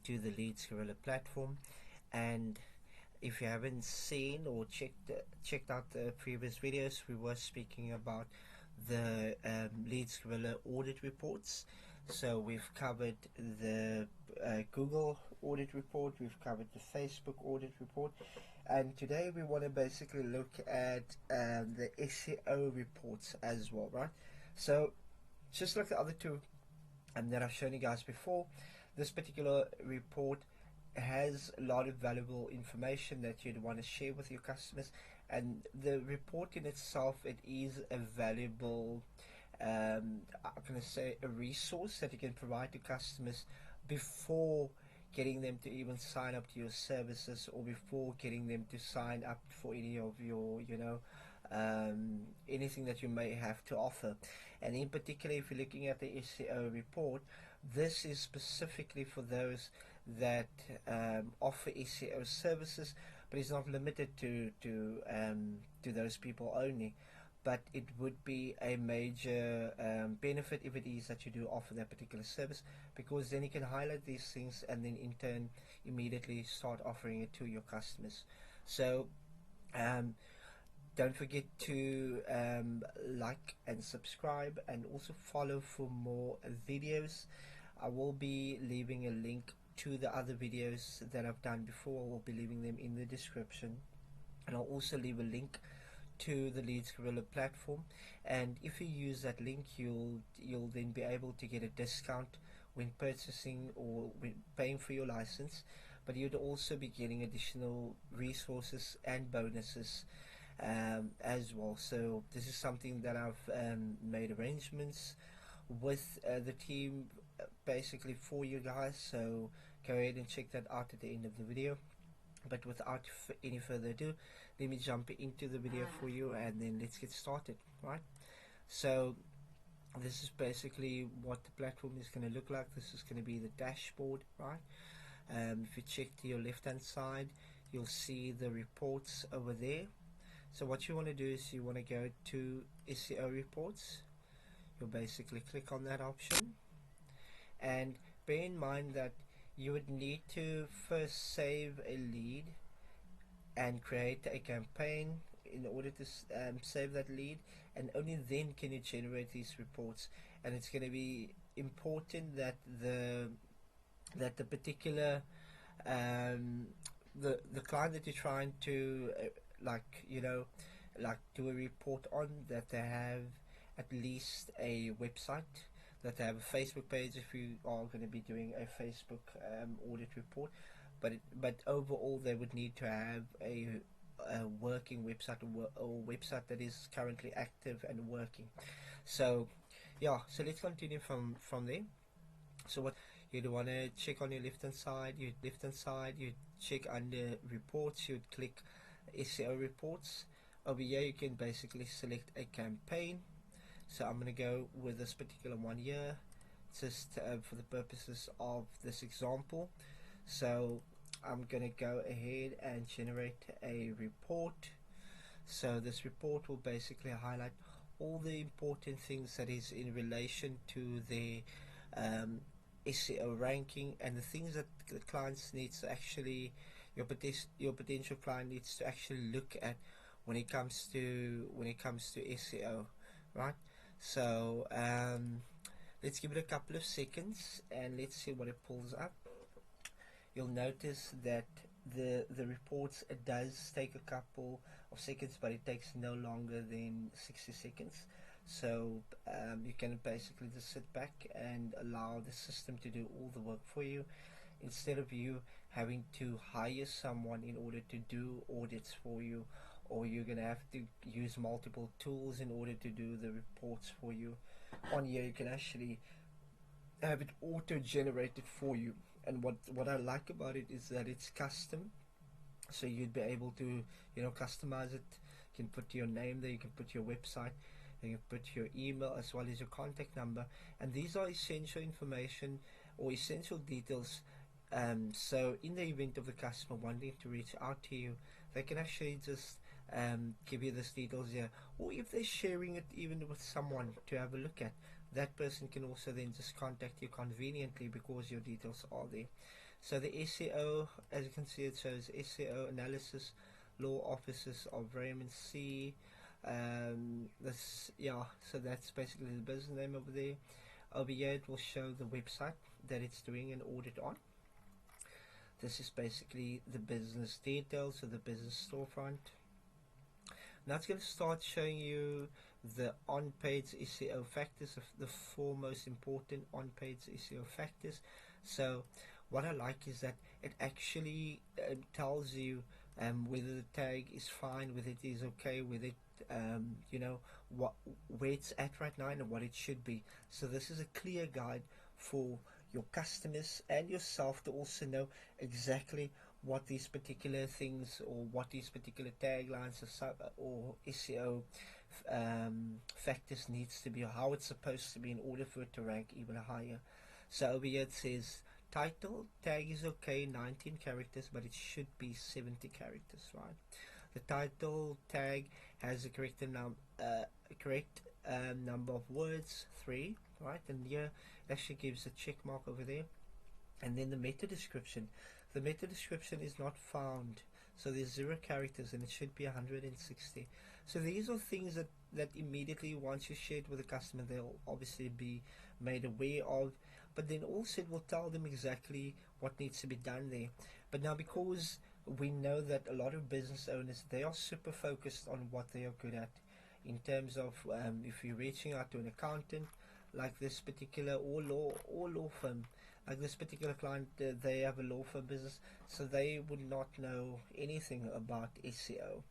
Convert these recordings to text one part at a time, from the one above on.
into the Leadsgorilla platform. And if you haven't seen or checked out the previous videos, we were speaking about the Leadsgorilla audit reports. So we've covered the Google audit report, we've covered the Facebook audit report, and today we want to basically look at the SEO reports as well, right? So just like the other two that I've shown you guys before, this particular report has a lot of valuable information that you'd want to share with your customers, and the report in itself, it is a valuable I'm going to say a resource that you can provide to customers before getting them to even sign up to your services, or before getting them to sign up for any of your anything that you may have to offer. And in particular, if you're looking at the SEO report, this is specifically for those that offer SEO services, but it's not limited to those people only. But it would be a major benefit if it is that you do offer that particular service, because then you can highlight these things and then in turn immediately start offering it to your customers. So don't forget to like and subscribe, and also follow for more videos. I will be leaving a link to the other videos that I've done before. I will be leaving them in the description, and I'll also leave a link to the Leadsgorilla platform, and if you use that link, you'll then be able to get a discount when purchasing or when paying for your license, but you'd also be getting additional resources and bonuses as well. So this is something that I've made arrangements with the team basically for you guys, so go ahead and check that out at the end of the video. But without any further ado, let me jump into the video for you, and then let's get started, right? So this is basically what the platform is going to look like. This is going to be the dashboard, right? If you check to your left hand side, you'll see the reports over there. So what you want to do is you want to go to SEO reports. You'll basically click on that option, and bear in mind that you would need to first save a lead and create a campaign in order to save that lead, and only then can you generate these reports. And it's going to be important that the particular the client that you're trying to do a report on, that they have at least a website, that they have a Facebook page if you are going to be doing a Facebook audit report, but overall they would need to have a working website, or website that is currently active and working. So yeah, so let's continue from there. So what you'd want to check on your left hand side, you check under reports, you'd click SEO reports. Over here you can basically select a campaign. So I'm going to go with this particular one here, just for the purposes of this example. So I'm going to go ahead and generate a report. So this report will basically highlight all the important things that is in relation to the SEO ranking, and the things that the clients needs to actually, your potential client needs to actually look at when it comes to SEO, right? So let's give it a couple of seconds and let's see what it pulls up. You'll notice that the reports, it does take a couple of seconds, but it takes no longer than 60 seconds. So you can basically just sit back and allow the system to do all the work for you, instead of you having to hire someone in order to do audits for you, or you're going to have to use multiple tools in order to do the reports for you. On here you can actually have it auto generated for you, and what I like about it is that it's custom, so you'd be able to customize it. You can put your name there, you can put your website, you can put your email as well as your contact number, and these are essential information or essential details. So in the event of the customer wanting to reach out to you, they can actually just give you these details here, or if they're sharing it even with someone to have a look at, that person can also then just contact you conveniently because your details are there. So the SEO, as you can see, it shows SEO analysis, law offices of Raymond C. So that's basically the business name over there. Over here it will show the website that it's doing an audit on. This is basically the business details of the business storefront. Now it's going to start showing you the on-page SEO factors, the 4 most important on-page SEO factors. So what I like is that it actually tells you whether the tag is fine, whether it is okay, whether it, where it's at right now and what it should be. So this is a clear guide for your customers and yourself to also know exactly what these particular things or what these particular taglines or SEO factors needs to be, or how it's supposed to be in order for it to rank even higher. So over here it says title tag is okay, 19 characters, but it should be 70 characters, right? The title tag has a correct number of words, 3, right? And here it actually gives a check mark over there. And then the meta description. The meta description is not found, so there's 0 characters and it should be 160. So these are things that immediately once you share it with the customer, they'll obviously be made aware of, but then also it will tell them exactly what needs to be done there. But now, because we know that a lot of business owners, they are super focused on what they are good at, in terms of if you're reaching out to an accountant like this particular, or law firm, like this particular client, they have a law firm business, so they would not know anything about SEO.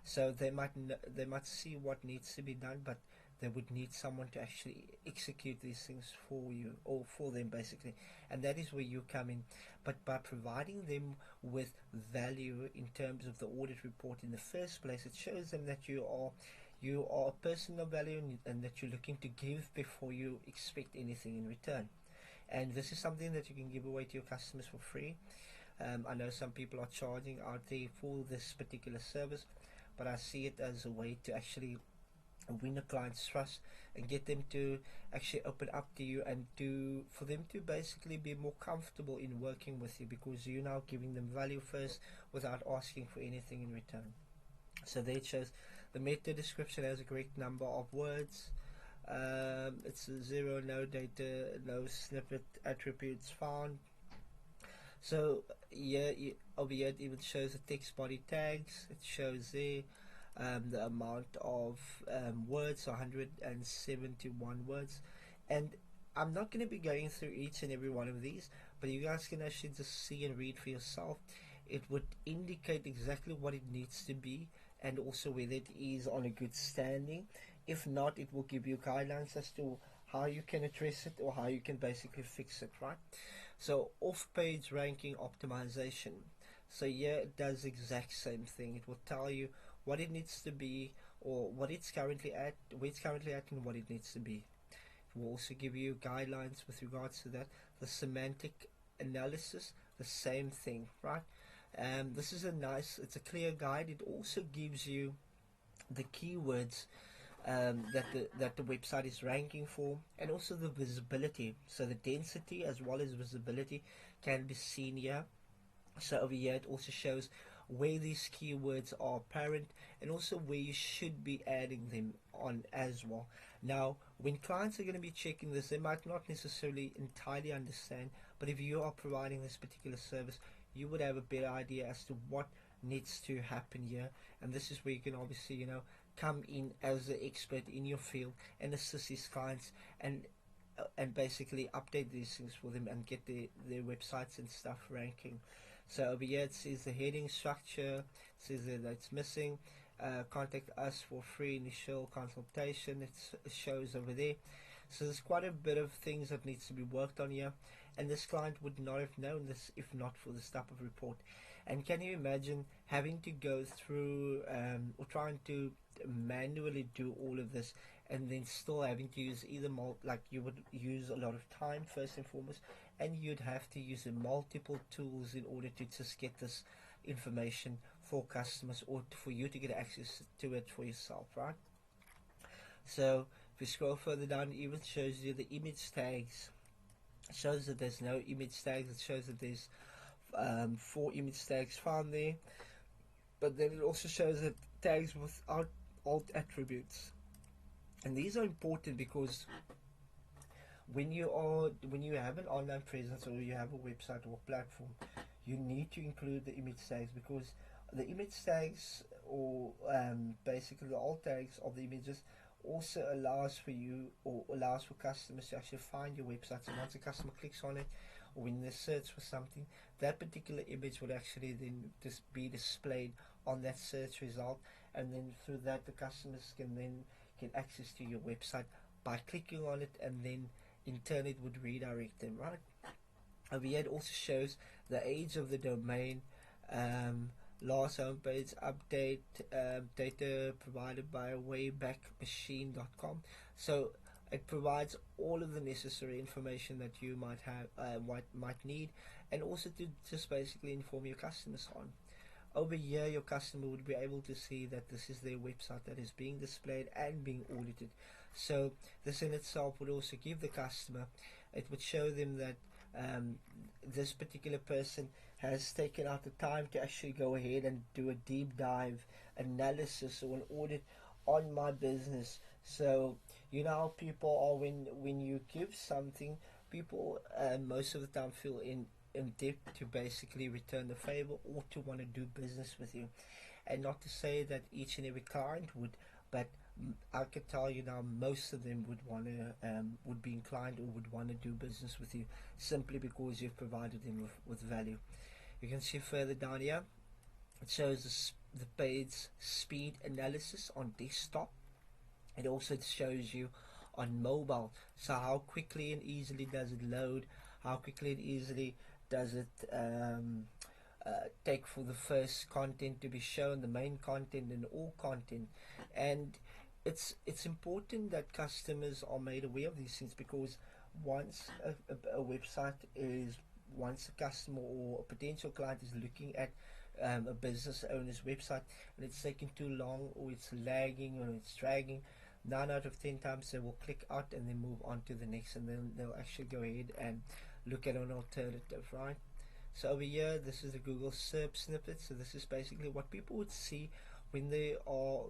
So they might see what needs to be done, but they would need someone to actually execute these things for you, or for them basically, and that is where you come in. But by providing them with value in terms of the audit report in the first place, it shows them that you are a person of value, and that you're looking to give before you expect anything in return. And this is something that you can give away to your customers for free. I know some people are charging out there for this particular service, but I see it as a way to actually win a client's trust and get them to actually open up to you, and for them to basically be more comfortable in working with you, because you're now giving them value first without asking for anything in return. So there it shows the meta description has a correct number of words. It's 0, no data, no snippet attributes found. So over here it even shows the text body tags. It shows there the amount of words, 171 words. And I'm not going to be going through each and every one of these, but you guys can actually just see and read for yourself. It would indicate exactly what it needs to be, and also whether it is on a good standing. If not, it will give you guidelines as to how you can address it, or how you can basically fix it, right? So off-page ranking optimization. So here it does the exact same thing. It will tell you what it needs to be, or what it's currently at, where it's currently at, and what it needs to be. It will also give you guidelines with regards to that. The semantic analysis, the same thing, right? This is it's a clear guide. It also gives you the keywords that the website is ranking for, and also the visibility. So the density as well as visibility can be seen here. So over here it also shows where these keywords are apparent, and also where you should be adding them on as well. Now, when clients are going to be checking this, they might not necessarily entirely understand, but if you are providing this particular service, you would have a better idea as to what needs to happen here. And this is where you can obviously, come in as the expert in your field and assist these clients, and basically update these things for them and get their websites and stuff ranking. So over here it says the heading structure, it says that it's missing. Contact us for free initial consultation. It shows over there. So there's quite a bit of things that needs to be worked on here, and this client would not have known this if not for this type of report. And can you imagine having to go through or trying to manually do all of this, and then still having to use either like you would use a lot of time first and foremost, and you'd have to use multiple tools in order to just get this information for customers, or for you to get access to it for yourself, right? So If you scroll further down, it even shows you the image tags. It shows that there's no image tags. It shows that there's 4 image tags found there, but then it also shows that tags without alt attributes. And these are important because when you have an online presence, or you have a website or platform, you need to include the image tags, because the image tags, or basically the alt tags of the images, also allows for customers to actually find your website. So once a customer clicks on it, or when they search for something, that particular image will actually then just be displayed on that search result, and then through that the customers can then get access to your website by clicking on it, and then in turn it would redirect them, right? Over here it also shows the age of the domain, last homepage update, data provided by waybackmachine.com. So it provides all of the necessary information that you might have, might need, and also to just basically inform your customers on. Over here, your customer would be able to see that this is their website that is being displayed and being audited. So this in itself would also give the customer, it would show them that this particular person has taken out the time to actually go ahead and do a deep dive analysis or an audit on my business. So you know how people are when you give something, people most of the time feel in debt to basically return the favor or to want to do business with you. And not to say that each and every client would, but I can tell you now, most of them would be inclined or would want to do business with you, simply because you've provided them with value. You can see further down here, it shows the page speed analysis on desktop. It also shows you on mobile, so how quickly and easily does it load, how quickly and easily does it take for the first content to be shown, the main content and all content. And it's important that customers are made aware of these things, because once a website is, once a customer or a potential client is looking at a business owner's website and it's taking too long, or it's lagging, or it's dragging, 9 out of 10 times they will click out and then move on to the next, and then they'll actually go ahead and look at an alternative, right? So over here, this is the Google SERP snippet. So this is basically what people would see when they are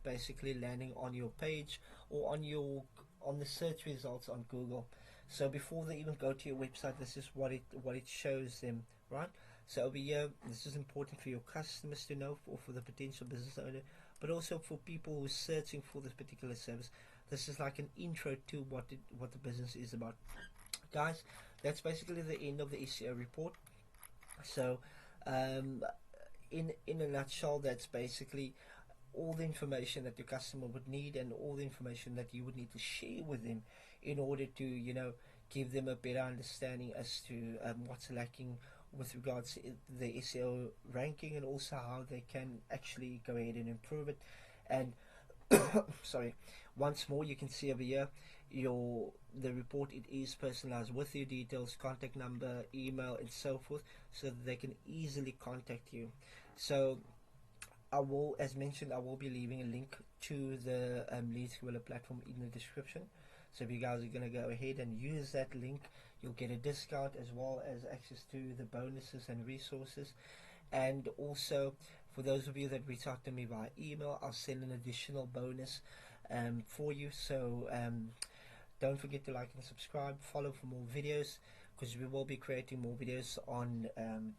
basically landing on your page or on the search results on Google. So before they even go to your website, this is what it shows them, right? So over here, this is important for your customers to know, for the potential business owner, but also for people who are searching for this particular service. This is like an intro to what the business is about. Guys, that's basically the end of the SEO report. So in a nutshell, that's basically all the information that your customer would need, and all the information that you would need to share with them in order to give them a better understanding as to what's lacking with regards to the SEO ranking, and also how they can actually go ahead and improve it. And sorry, once more, you can see over here the report, it is personalized with your details, contact number, email, and so forth, so that they can easily contact you. So as mentioned, I will be leaving a link to the Leadsgorilla platform in the description. So if you guys are going to go ahead and use that link, you'll get a discount, as well as access to the bonuses and resources. And also, for those of you that reach out to me via email, I'll send an additional bonus for you. So don't forget to like and subscribe, follow for more videos, because we will be creating more videos on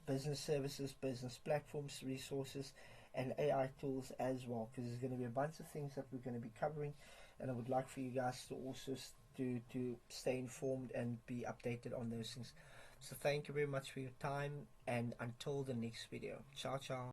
business services, business platforms, resources, and AI tools as well, because there's going to be a bunch of things that we're going to be covering, and I would like for you guys to also to stay informed and be updated on those things. So thank you very much for your time, and until the next video, ciao ciao.